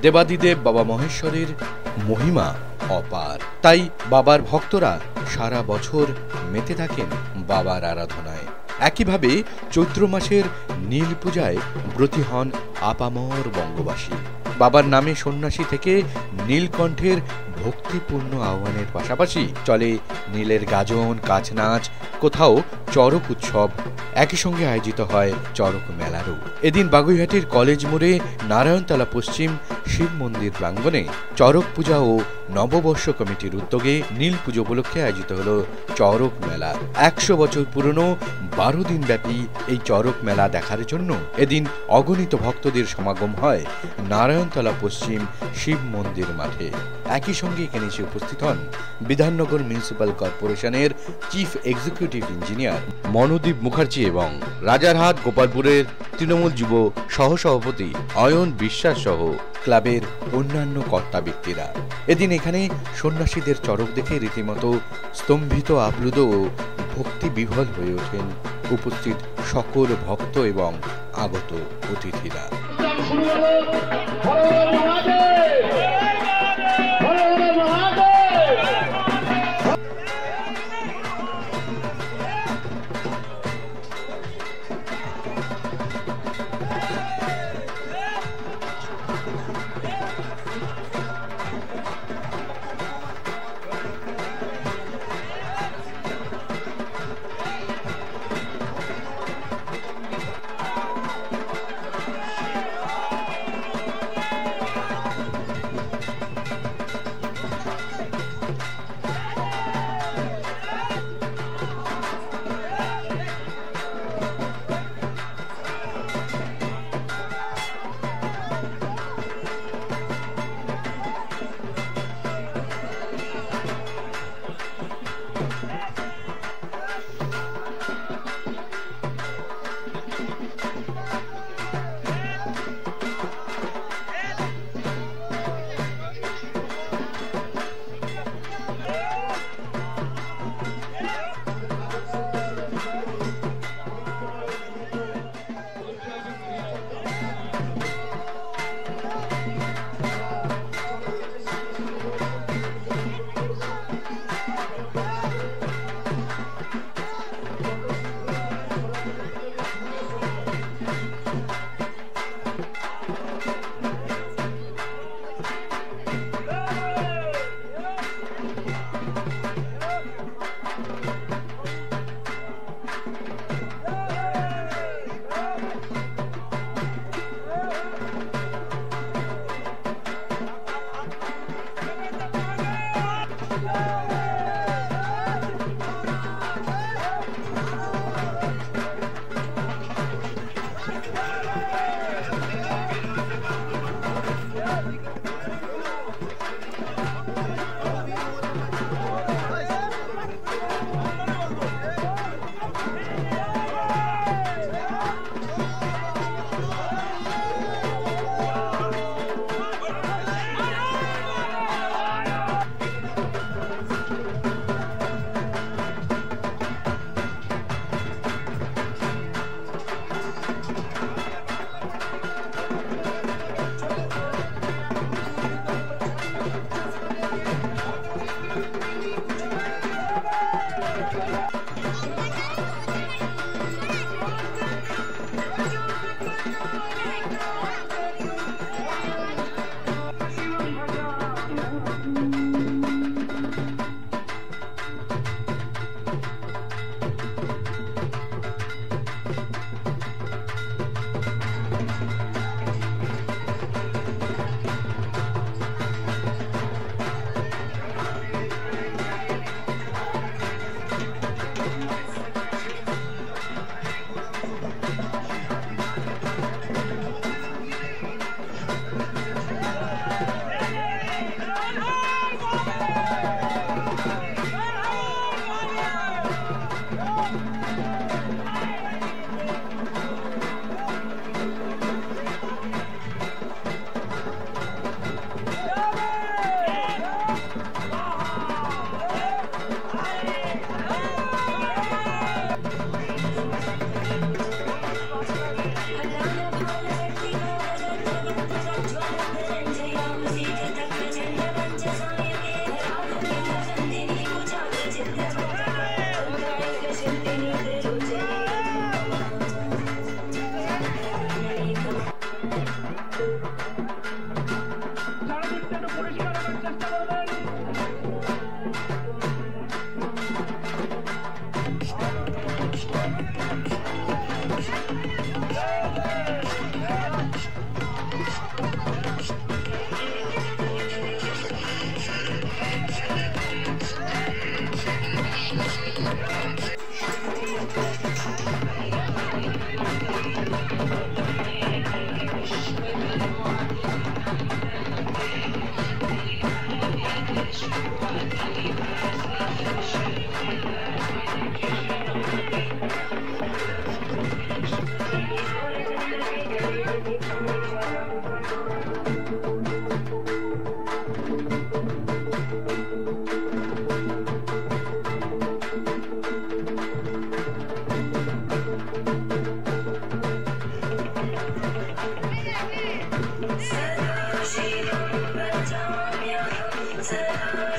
দেবাদিদেব বাবা মহেশ্বরের মহিমা অপার, তাই বাবার ভক্তরা সারা বছর মেতে থাকেন বাবার আরাধনায়। একইভাবে চৈত্র মাসের নীল পূজায় ব্রতী হন আপামর বঙ্গবাসী। বাবার নামে সন্ন্যাসী থেকে নীলকণ্ঠের ভক্তিপূর্ণ আহ্বানের পাশাপাশি চলে নীলের গাজন, কাছনাচ, কোথাও চড়ক উৎসব। একই সঙ্গে আয়োজিত হয় চড়ক মেলারও। এদিন বাগুইহাটির কলেজ মোড়ে নারায়ণতলা পশ্চিম শিব মন্দির প্রাঙ্গণে চড়ক পূজা ও নববর্ষ কমিটির উদ্যোগে নীল পুজো উপলক্ষে আয়োজিত হল চড়ক মেলা। 100 বছর পুরনো 12 দিন ব্যাপী এই চড়ক মেলা দেখার জন্য এদিন অগণিত ভক্তদের সমাগম হয় নারায়ণতলা পশ্চিম শিব মন্দির মাঠে। একই সঙ্গে এখানে এসে উপস্থিত হন বিধাননগর মিউনিসিপ্যাল কর্পোরেশনের chief executive engineer Monodeep Mukherjee এবং রাজারহাট গোপালপুরের তৃণমূল যুব সহসভাপতি অয়ন বিশ্বাস সহ ক্লাবের অন্যান্য কর্তা ব্যক্তিরা। এদিন এখানে সন্ন্যাসীদের চড়ক দেখে রীতিমতো স্তম্ভিত, আপ্লুত ও ভক্তি বিহ্বল হয়ে ওঠেন উপস্থিত সকল ভক্ত এবং আগত অতিথিরা।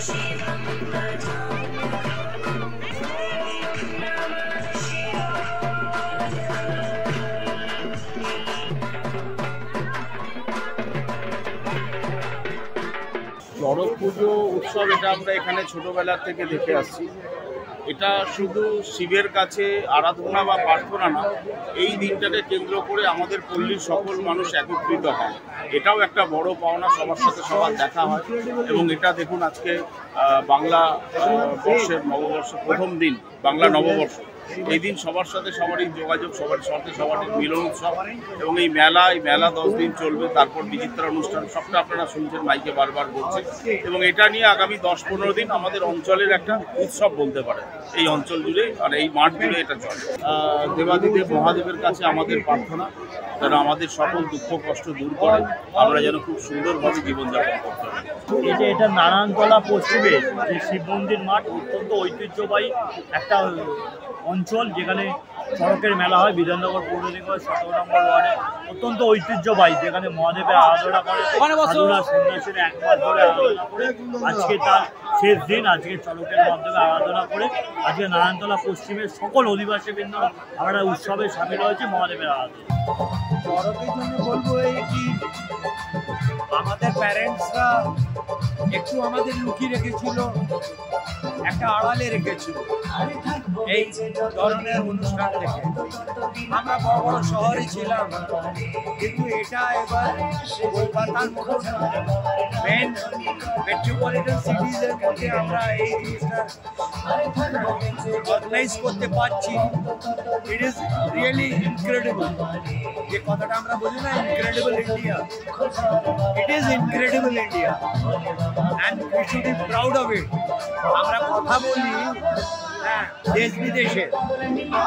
চড়ক পুজো উৎসব এটা আমরা এখানে ছোটবেলা থেকে দেখে আসছি। এটা শুধু শিবের কাছে আরাধনা বা প্রার্থনা না, এই দিনটাকে কেন্দ্র করে আমাদের পল্লীর সকল মানুষ একত্রিত হয়। এটাও একটা বড় পাওনা, সবার সাথে সবার দেখা হয়। এবং এটা দেখুন আজকে বাংলা বর্ষের নববর্ষ প্রথম দিন, বাংলা নববর্ষ, এই দিন সবার সাথে সবারই যোগাযোগ, সবার সাথে সবারই মিলন উৎসব। এবং এই মেলা 10 দিন চলবে, তারপর বিচিত্রা অনুষ্ঠান, সবটা আপনারা শুনছেন, মাইকে বারবার বলছে। এবং এটা নিয়ে আগামী 10-15 দিন আমাদের অঞ্চলের একটা উৎসব বলতে পারে, এই অঞ্চল জুড়ে আর এই মাঠ জুড়ে এটা চলে। দেবাদিদেব মহাদেবের কাছে আমাদের প্রার্থনা যেন আমাদের সকল দুঃখ কষ্ট দূর করে, আমরা যেন খুব সুন্দরভাবে জীবনযাপন করতে পারি। এটা নারায়ণতলা পশ্চিমে যে শিব মন্দির মাঠ, অত্যন্ত ঐতিহ্যবাহী একটা অঞ্চল, যেখানে চড়কের মেলা হয়। বিধাননগর পৌর নিগমের 17 নম্বর ওয়ার্ডে অত্যন্ত ঐতিহ্যবাহী, যেখানে মহাদেবের আরাধনা করে সাধুরা সন্ন্যাসীরা এক মাস ধরে আরাধনা করে। আজকে তার শেষ দিন, আজকে চড়কের মাধ্যমে আরাধনা করে আজকে নারায়ণতলা পশ্চিমের সকল অধিবাসীবৃন্দ আমরা উৎসবে সামিল হয়েছে মহাদেবের আরাধনা। চড়কের জন্য বলবো এই কি, আমাদের প্যারেন্টসরা একটু আমাদের লুকিয়ে রেখেছিল, একটা আড়ালে রেখেছিল এই ধরনের অনুষ্ঠান থেকে। আমরা বড় বড় শহরে ছিলাম, কিন্তু এটা এবার কলকাতার মতো মেন মেট্রোপলিটন সিটিজের মধ্যে আমরা এই জিনিসটা অর্গানাইজ করতে পারছি। It is really incredible. যে কথাটা আমরা বলি না, incredible India, it is incredible India and we should be proud of it. আমরা কথা বলি হ্যাঁ দেশ বিদেশে,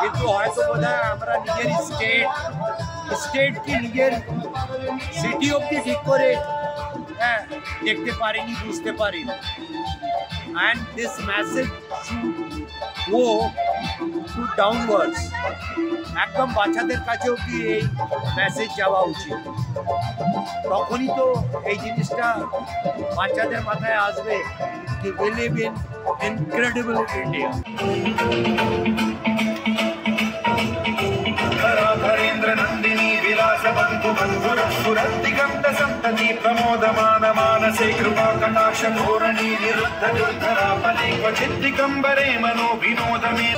কিন্তু হয়তো বোধহয় আমরা নিজের স্টেট কি নিজের সিটি অব্দি ঠিক করে হ্যাঁ দেখতে পারিনি, বুঝতে পারিনি। And this message should go to downwards, একদম বাচ্চাদের কাছেও কি এই মেসেজ যাওয়া উচিত। তখনই তো এই জিনিসটা বাচ্চাদের মাথায় আসবে কি we live in incredible India. Dharendra Nandini विलास बंधु बंधुर सुरदिगंध संतति प्रमोदमान मानसे कृपा कटाक्ष धोरणी निरुद्ध दुर्धरा फले क्वचित् दिगंबरे मनो विनोद में